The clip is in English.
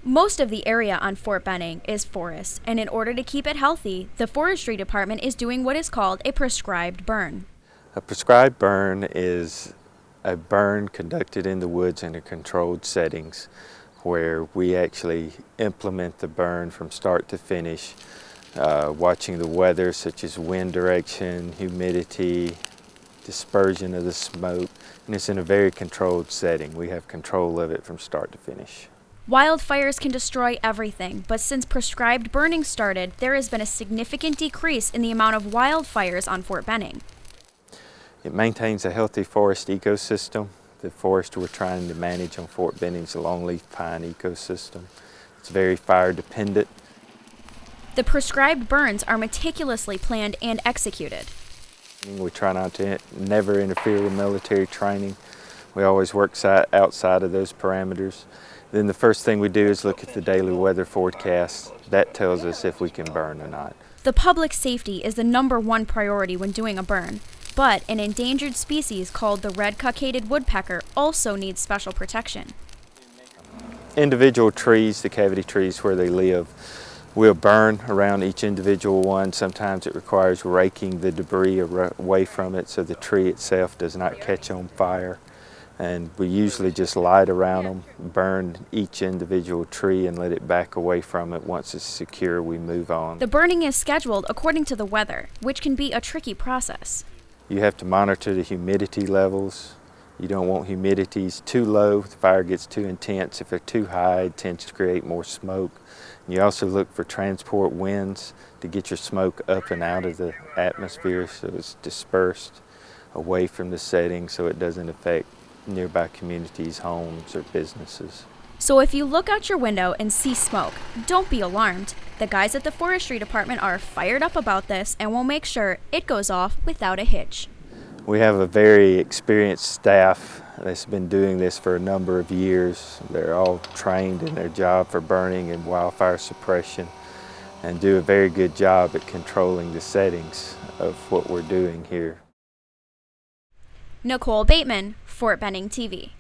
Most of the area on Fort Benning is forest, and in order to keep it healthy, the Forestry Department is doing what is called a prescribed burn. A prescribed burn is a burn conducted in the woods in a controlled settings where we actually implement the burn from start to finish, watching the weather such as wind direction, humidity, dispersion of the smoke, and it's in a very controlled setting. We have control of it from start to finish. Wildfires can destroy everything, but since prescribed burning started, there has been a significant decrease in the amount of wildfires on Fort Benning. It maintains a healthy forest ecosystem. The forest we're trying to manage on Fort Benning is a longleaf pine ecosystem. It's very fire dependent. The prescribed burns are meticulously planned and executed. We try not to never interfere with military training. We always work outside of those parameters. Then the first thing we do is look at the daily weather forecast. That tells us if we can burn or not. The public safety is the #1 priority when doing a burn, but an endangered species called the red-cockaded woodpecker also needs special protection. Individual trees, the cavity trees where they live, will burn around each individual one. Sometimes it requires raking the debris away from it so the tree itself does not catch on fire. And we usually just light around them, burn each individual tree and let it back away from it. Once it's secure, we move on. The burning is scheduled according to the weather, which can be a tricky process. You have to monitor the humidity levels. You don't want humidities too low, the fire gets too intense. If they're too high, it tends to create more smoke. And you also look for transport winds to get your smoke up and out of the atmosphere so it's dispersed away from the setting so it doesn't affect nearby communities, homes, or businesses. So if you look out your window and see smoke, don't be alarmed. The guys at the Forestry Department are fired up about this and will make sure it goes off without a hitch. We have a very experienced staff that's been doing this for a number of years. They're all trained in their job for burning and wildfire suppression and do a very good job at controlling the settings of what we're doing here. NICOLE, BATEMAN, Fort Benning TV.